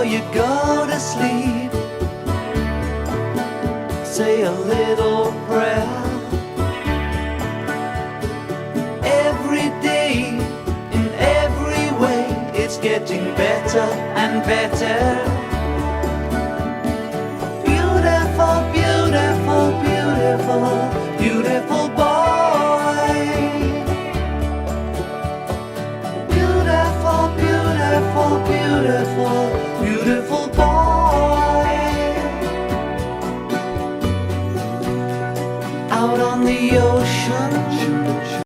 before you go to sleep, say a little prayer. Every day, in every way, it's getting better and better.